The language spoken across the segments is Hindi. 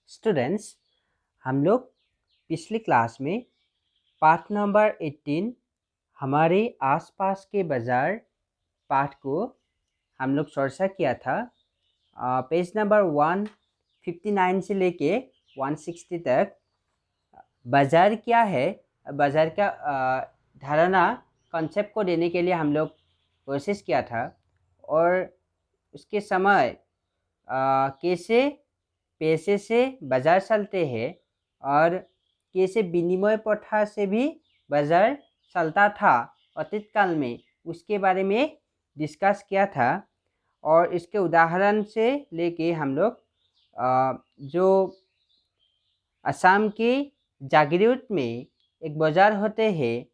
स्टूडेंट्स, हम लोग पिछली क्लास में पाठ नंबर 18 हमारे आसपास के बाज़ार पाठ को हम लोग चर्चा किया था। पेज नंबर 159 से लेके 160 तक बाज़ार क्या है, बाज़ार का धारणा कॉन्सेप्ट को देने के लिए हम लोग कोशिश किया था और उसके समय कैसे पैसे से बाज़ार चलते हैं और कैसे विनिमय प्रथा से भी बाज़ार चलता था अतीत काल में, उसके बारे में डिस्कस किया था। और इसके उदाहरण से लेके हम लोग जो असम के जागीरोट में एक बाज़ार होते हैं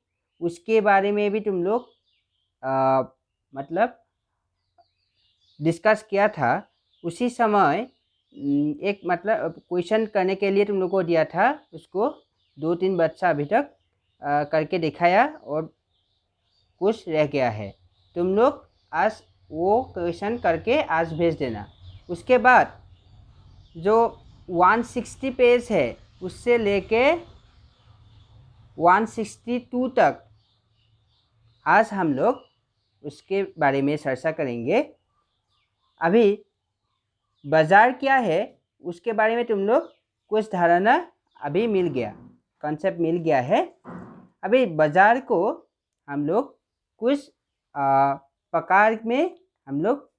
उसके बारे में भी तुम लोग मतलब डिस्कस किया था। उसी समय एक मतलब क्वेश्चन करने के लिए तुम लोग को दिया था, उसको 2-3 बच्चा अभी तक करके दिखाया और कुछ रह गया है। तुम लोग आज वो क्वेश्चन करके आज भेज देना। उसके बाद जो 160 पेज है उससे लेके 162 तक आज हम लोग उसके बारे में चर्चा करेंगे। अभी बाज़ार क्या है उसके बारे में तुम लोग कुछ धारणा अभी मिल गया, कॉन्सेप्ट मिल गया है। अभी बाज़ार को हम लोग कुछ प्रकार में हम लोग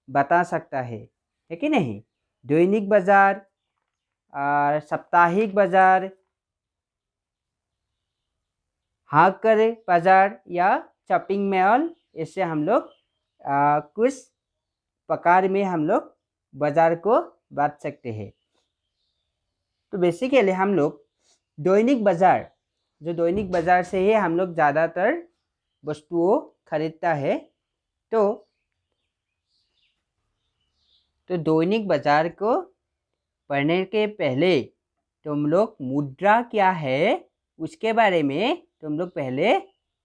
बता सकता है कि नहीं। दैनिक बाज़ार, साप्ताहिक बाज़ार, हाकर बाज़ार या शॉपिंग मॉल, इससे हम लोग कुछ प्रकार में हम लोग बाज़ार को बांट सकते हैं। तो बेसिकली हम लोग दैनिक बाज़ार, जो दैनिक बाज़ार से ही हम लोग ज़्यादातर वस्तुओं खरीदता है। तो दैनिक बाज़ार को पढ़ने के पहले तुम लोग मुद्रा क्या है उसके बारे में तुम लोग पहले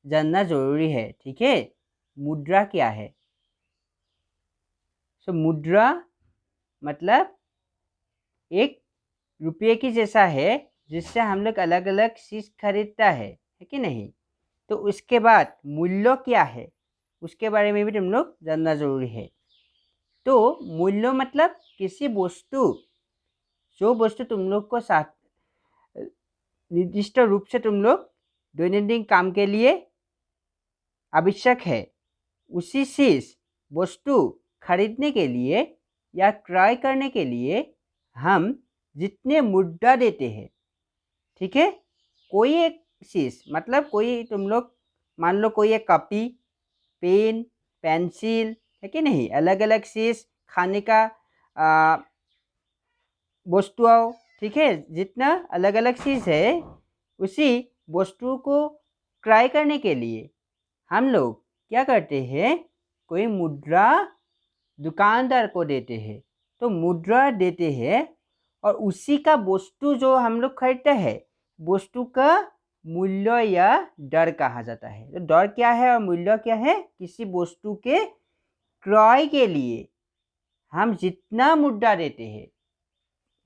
जानना ज़रूरी है, ठीक है। मुद्रा क्या है? मुद्रा मतलब एक रुपये की जैसा है जिससे हम लोग अलग अलग चीज़ खरीदता है कि नहीं। तो उसके बाद मूल्य क्या है उसके बारे में भी तुम लोग जानना ज़रूरी है। तो मूल्य मतलब किसी वस्तु, जो वस्तु तुम लोग को साथ निर्दिष्ट रूप से तुम लोग दैनंदिन काम के लिए आवश्यक है, उसी चीज़ वस्तु खरीदने के लिए या क्रय करने के लिए हम जितने मुद्रा देते हैं, ठीक है। कोई एक चीज़ मतलब कोई तुम लोग मान लो कोई एक कॉपी, पेन, पेंसिल है कि नहीं, अलग अलग चीज़, खाने का वस्तुओं, ठीक है, जितना अलग अलग चीज़ है उसी वस्तु को क्रय करने के लिए हम लोग क्या करते हैं, कोई मुद्रा दुकानदार को देते हैं। तो मुद्रा देते हैं और उसी का वस्तु जो हम लोग खरीदते हैं वस्तु का मूल्य या दर कहा जाता है। तो दर क्या है और मूल्य क्या है? किसी वस्तु के क्रय के लिए हम जितना मुद्रा देते हैं,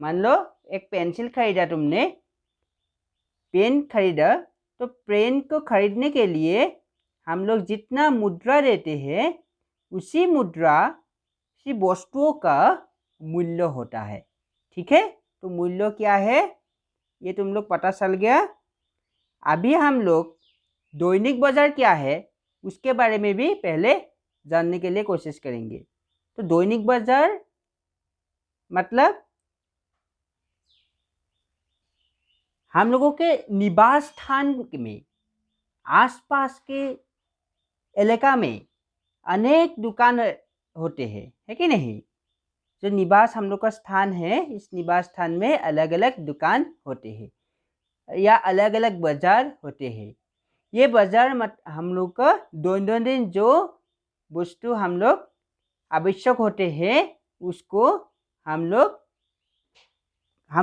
मान लो एक पेंसिल खरीदा तुमने, पेन खरीदा, तो पेन को खरीदने के लिए हम लोग जितना मुद्रा देते हैं उसी मुद्रा सी वस्तुओं का मूल्य होता है, ठीक है। तो मूल्य क्या है ये तुम लोग पता चल गया। अभी हम लोग दैनिक बाज़ार क्या है उसके बारे में भी पहले जानने के लिए कोशिश करेंगे। तो दैनिक बाज़ार मतलब हम लोगों के निवास स्थान में, आसपास के इलाका में अनेक दुकान होते हैं, है कि नहीं। जो निवास हम लोग का स्थान है, इस निवास स्थान में अलग अलग दुकान होते हैं या अलग अलग बाज़ार होते हैं। ये बाज़ार हम लोग का दैनंदिन जो वस्तु हम लोग आवश्यक होते हैं उसको हम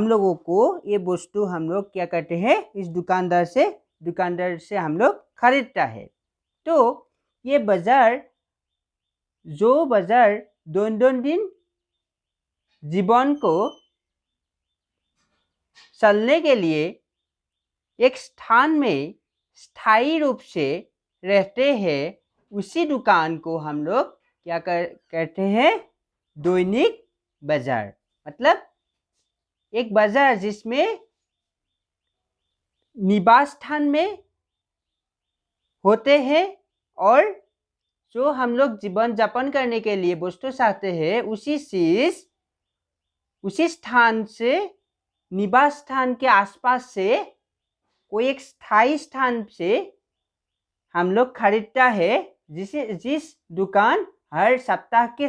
लोगों को ये वस्तु हम लोग क्या करते हैं, इस दुकानदार से हम लोग खरीदता है। तो ये बाज़ार, जो बाज़ार दैनंदिन जीवन को चलने के लिए एक स्थान में स्थायी रूप से रहते हैं, उसी दुकान को हम लोग क्या कहते हैं? दैनिक बाजार। मतलब एक बाजार जिसमें निवास स्थान में होते हैं और जो हम लोग जीवन यापन करने के लिए वस्तु चाहते हैं, उसी स्थान से, निवास स्थान के आसपास से कोई एक स्थायी स्थान से हम लोग खरीदता है, जिस दुकान हर सप्ताह के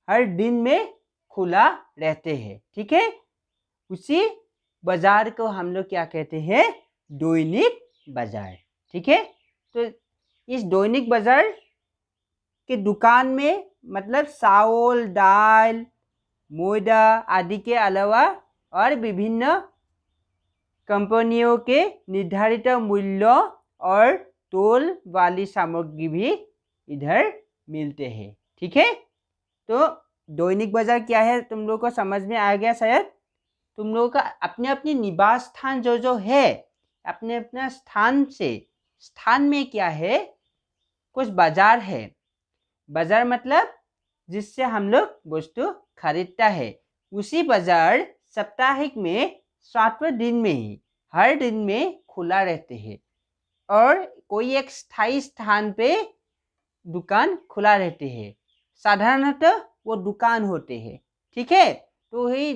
हर दिन में खुला रहते हैं। ठीक है, उसी बाजार को हम लोग क्या कहते हैं? दैनिक बाजार। ठीक है, तो इस दैनिक बाजार के दुकान में मतलब चावल, दाल, मैदा आदि के अलावा और विभिन्न कंपनियों के निर्धारित मूल्य और तोल वाली सामग्री भी इधर मिलते हैं। ठीक है, तो दैनिक बाजार क्या है तुम लोग को समझ में आ गया शायद। तुम लोगों का अपने अपने निवास स्थान जो है, अपने अपने स्थान में क्या है? कुछ बाजार है। बाजार मतलब जिससे हम लोग वस्तु खरीदता है। उसी बाजार साप्ताहिक में 7वें दिन में ही हर दिन में खुला रहते हैं और कोई एक स्थायी स्थान पे दुकान खुला रहते हैं। साधारणतः वो दुकान होते हैं। ठीक है, तो ही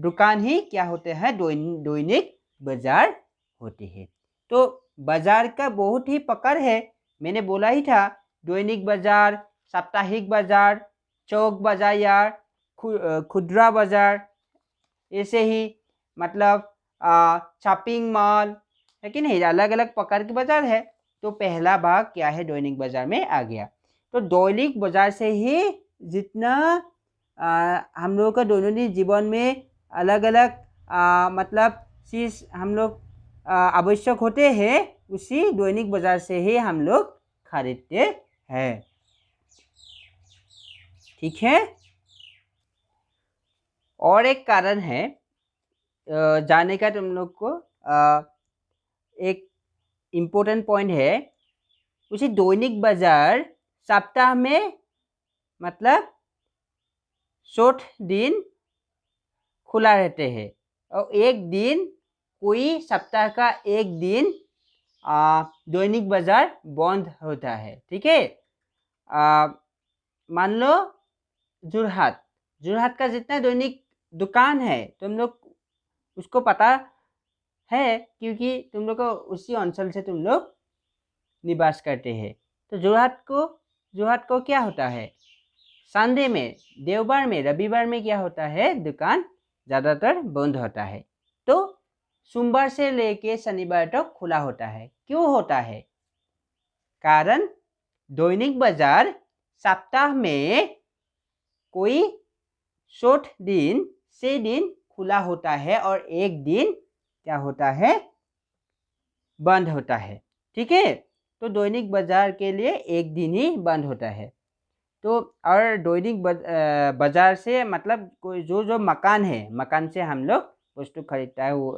दुकान ही क्या होते हैं? दैनिक बाजार होते हैं। तो बाजार का बहुत ही प्रकार है, मैंने बोला ही था। दैनिक बाजार, साप्ताहिक बाजार, चौक बाजार, खुदरा बाजार, ऐसे ही मतलब शॉपिंग मॉल है कि नहीं, अलग अलग प्रकार के बाजार है। तो पहला भाग क्या है? दैनिक बाजार में आ गया। तो दैनिक बाजार से ही जितना हम लोगों का दैनंदिन जीवन में अलग अलग मतलब चीज़ हम लोग आवश्यक होते हैं, उसी दैनिक बाजार से ही हम लोग खरीदते हैं। ठीक है, और एक कारण है जाने का तुम लोग को, एक इम्पोर्टेंट पॉइंट है। उसी दैनिक बाजार सप्ताह में मतलब 7 दिन खुला रहते हैं और एक दिन, कोई सप्ताह का एक दिन दैनिक बाजार बंद होता है। ठीक है, मान लो जोरहाट का जितना दैनिक दुकान है तुम लोग उसको पता है, क्योंकि तुम लोग को उसी अंचल से तुम लोग निवास करते हैं। तो जोरहाट को क्या होता है? संडे में, देववार में, रविवार में क्या होता है? दुकान ज़्यादातर बंद होता है। तो सोमवार से लेके शनिवार तक खुला होता है। क्यों होता है? कारण दैनिक बाजार सप्ताह में कोई 7 दिन से दिन खुला होता है और एक दिन क्या होता है? बंद होता है। ठीक है, तो दैनिक बाजार के लिए एक दिन ही बंद होता है। तो और दैनिक बाजार से मतलब कोई जो मकान है, मकान से हम लोग वस्तु खरीदता है वो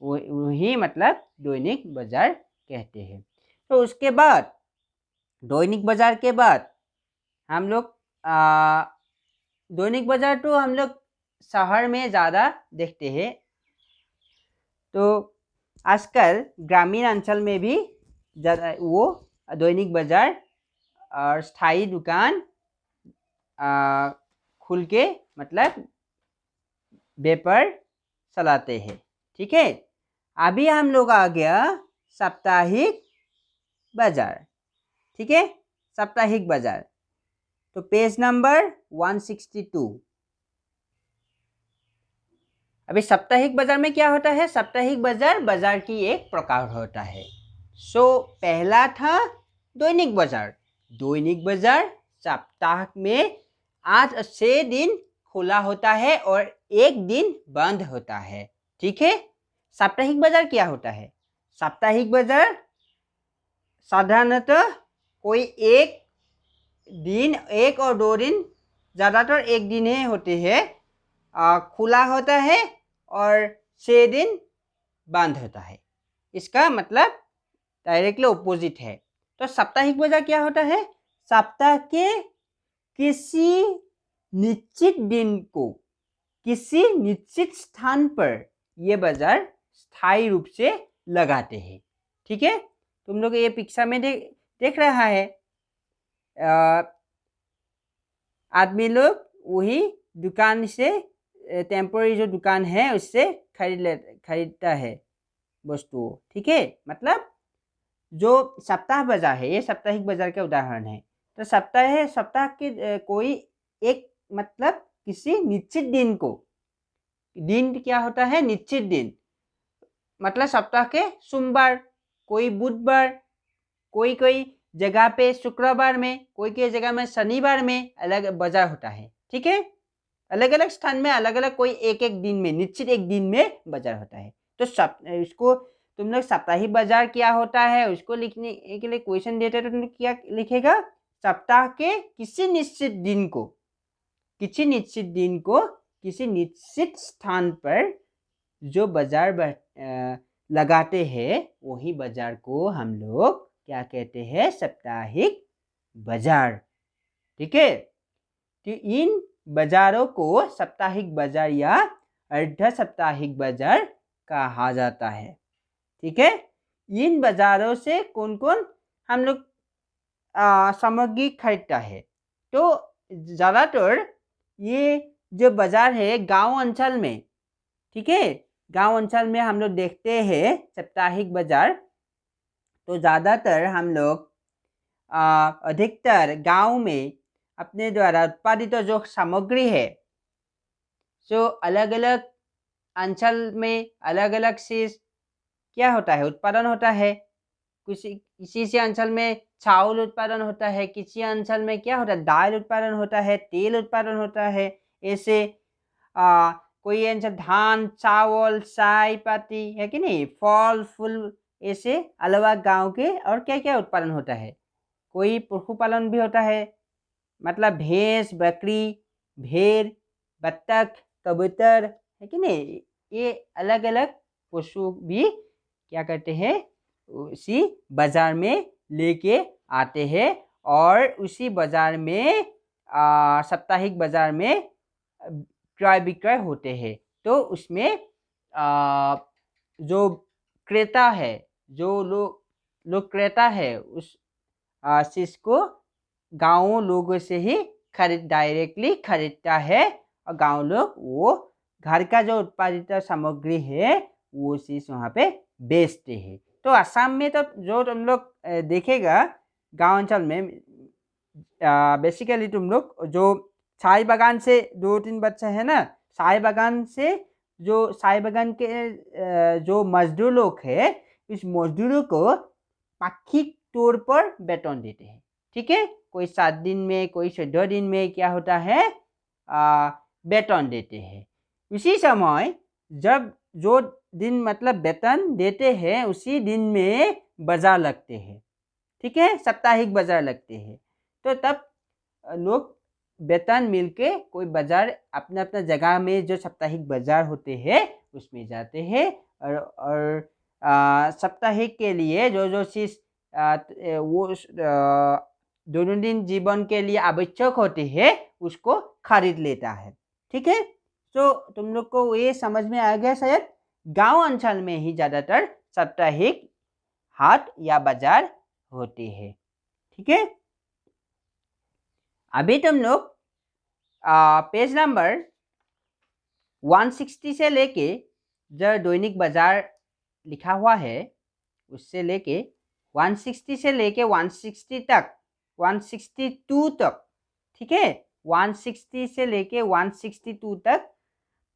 वही मतलब दैनिक बाजार कहते हैं। तो उसके बाद दैनिक बाजार के बाद हम लोग दैनिक बाजार तो हम लोग शहर में ज़्यादा देखते हैं। तो आजकल ग्रामीण अंचल में भी वो दैनिक बाजार और स्थायी दुकान खुल के मतलब व्यापार चलाते हैं। ठीक है, अभी हम लोग आ गया साप्ताहिक बाजार। ठीक है, साप्ताहिक बाजार, तो पेज नंबर 162। अभी साप्ताहिक बाजार में क्या होता है? साप्ताहिक बाजार की एक प्रकार होता है। पहला था दैनिक बाजार। दैनिक बाजार सप्ताह में 8 से दिन खुला होता है और एक दिन बंद होता है। ठीक है, साप्ताहिक बाजार क्या होता है? साप्ताहिक बाजार साधारणतः कोई एक दिन, 1 और 2 दिन, ज़्यादातर एक दिन ही होते हैं, खुला होता है और 6 दिन बंद होता है। इसका मतलब डायरेक्टली ऑपोजिट है। तो साप्ताहिक बाजार क्या होता है? सप्ताह के किसी निश्चित दिन को किसी निश्चित स्थान पर ये बाजार स्थायी रूप से लगाते हैं। ठीक है, तुम लोग ये पिक्चर में देख रहा है, आदमी लोग वही दुकान से टेम्पोररी जो दुकान है उससे खरीदता है वस्तु। ठीक है, मतलब जो सप्ताह बाजार है, ये साप्ताहिक बाजार का उदाहरण है। तो सप्ताह के कोई एक मतलब किसी निश्चित दिन को, दिन क्या होता है? निश्चित दिन, मतलब सप्ताह के सोमवार, कोई बुधवार, कोई जगह पे शुक्रवार में, कोई जगह में शनिवार में अलग बाजार होता है। ठीक है, अलग अलग स्थान में अलग अलग कोई एक दिन में, निश्चित एक दिन में बाजार होता है। तो इसको तुम लोग साप्ताहिक बाजार क्या होता है उसको लिखने के लिए क्वेश्चन देते तो तुम लोग क्या लिखेगा? सप्ताह के किसी निश्चित दिन को किसी निश्चित स्थान पर जो बाजार लगाते हैं वही बाजार को हम लोग क्या कहते हैं? साप्ताहिक बाजार। ठीक है, तो इन बाजारों को साप्ताहिक बाजार या अर्ध साप्ताहिक बाजार कहा जाता है। ठीक है, इन बाजारों से कौन कौन हम लोग सामग्री खरीदता है? तो ज़्यादातर ये जो बाजार है गांव अंचल में, ठीक है, गांव अंचल में हम लोग देखते हैं साप्ताहिक बाजार। तो ज़्यादातर हम लोग अधिकतर गांव में अपने द्वारा उत्पादित जो सामग्री है, जो अलग अलग अंचल में अलग अलग चीज क्या होता है? उत्पादन होता है। किसी अंचल में चावल उत्पादन होता है, किसी अंचल में क्या होता है? दाल उत्पादन होता है, तेल उत्पादन होता है। ऐसे कोई अंचल धान, चावल, चाय पत्ती है कि नहीं, फल फूल, ऐसे अलग गांव के और क्या क्या उत्पादन होता है। कोई पशुपालन भी होता है, मतलब भैंस, बकरी, भेड़, बत्तख, कबूतर है कि नहीं, ये अलग अलग पशु भी क्या करते हैं? उसी बाजार में लेके आते हैं और उसी बाजार में साप्ताहिक बाजार में क्रय विक्रय होते हैं। तो उसमें जो क्रेता है, जो लोग क्रेता है, उस चीज को गाँव लोगों से ही डायरेक्टली खरीदता है और गाँव लोग वो घर का जो उत्पादित सामग्री है वो चीज वहाँ पे बेचते हैं। तो असम में तो जो तुम लोग देखेगा गांव अंचल में बेसिकली तुम लोग जो चाय बागान से 2-3 बच्चे हैं ना, चाय बागान के जो मजदूर लोग है, इस मजदूरों को पाक्षिक तौर पर वेतन देते हैं। ठीक है, कोई 7 दिन में, कोई 14 दिन में क्या होता है? वेतन देते हैं। उसी समय जब जो दिन मतलब वेतन देते हैं उसी दिन में बाजार लगते हैं। ठीक है, साप्ताहिक बाजार लगते हैं। तो तब लोग वेतन मिलके कोई बाजार अपना अपना जगह में जो साप्ताहिक बाजार होते हैं उसमें जाते हैं और साप्ताहिक के लिए जो चीज वो दोनों दिन जीवन के लिए आवश्यक होती है उसको खरीद लेता है। ठीक है, तो तुम लोग को ये समझ में आ गया शायद। गांव अंचल में ही ज्यादातर साप्ताहिक हाट या बाजार होते हैं। ठीक है, अभी तुम लोग पेज नंबर 160 से लेके जो दैनिक बाजार लिखा हुआ है उससे लेके 160 से लेके 160 तक, 162 तक, ठीक है, 160 से लेके 162 तक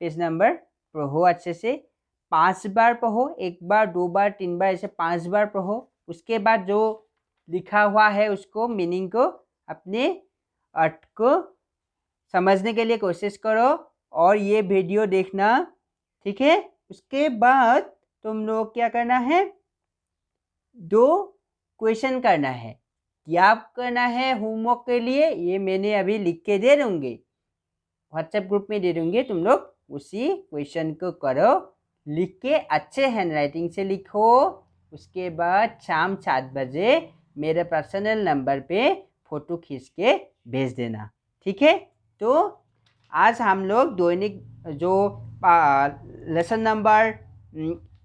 पेज नंबर पढ़ो अच्छे से। 5 बार पढ़ो, 1 बार, 2 बार, 3 बार, ऐसे 5 बार पढ़ो। उसके बाद जो लिखा हुआ है उसको मीनिंग को, अपने अर्थ को समझने के लिए कोशिश करो और ये वीडियो देखना। ठीक है, उसके बाद तुम लोग क्या करना है? 2 क्वेश्चन करना है। क्या करना है होमवर्क के लिए? ये मैंने अभी लिख के दे दूंगी, व्हाट्सएप ग्रुप में दे दूंगी। तुम लोग उसी क्वेश्चन को करो लिख के अच्छे हैंडराइटिंग से लिखो। उसके बाद शाम 7 बजे मेरे पर्सनल नंबर पे फ़ोटो खींच के भेज देना, ठीक है। तो आज हम लोग दैनिक जो लेसन नंबर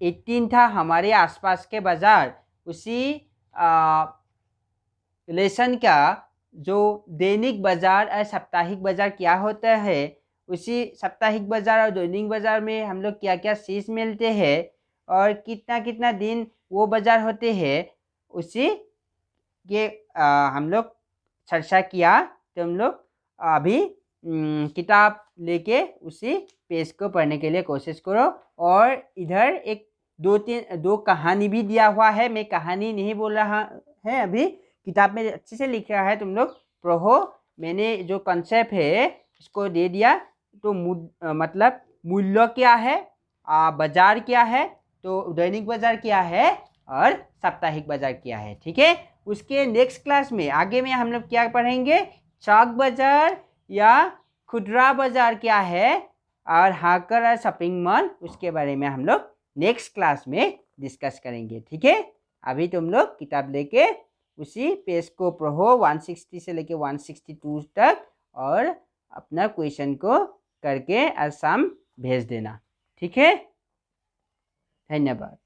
18 था, हमारे आसपास के बाज़ार, उसी लेसन का जो दैनिक बाज़ार और साप्ताहिक बाज़ार क्या होता है, उसी साप्ताहिक बाज़ार और दैनिक बाज़ार में हम लोग क्या क्या चीज़ मिलते हैं और कितना कितना दिन वो बाज़ार होते हैं, उसी के हम लोग चर्चा किया। तो हम लोग अभी किताब लेके उसी पेज को पढ़ने के लिए कोशिश करो। और इधर एक दो कहानी भी दिया हुआ है, मैं कहानी नहीं बोल रहा है अभी, किताब में अच्छे से लिख रहा है, तुम लोग पढ़ो। मैंने जो कंसेप्ट है इसको दे दिया। तो मतलब मूल्य क्या है, बाजार क्या है, तो दैनिक बाजार क्या है और साप्ताहिक बाजार क्या है, ठीक है। उसके नेक्स्ट क्लास में आगे में हम लोग क्या पढ़ेंगे, चौक बाजार या खुदरा बाजार क्या है और हाकर और शॉपिंग मॉल, उसके बारे में हम लोग नेक्स्ट क्लास में डिस्कस करेंगे, ठीक है। अभी तुम लोग किताब लेके उसी पेज को पढ़ो 160 से लेके 162 तक और अपना क्वेश्चन को करके आज शाम भेज देना, ठीक है। धन्यवाद।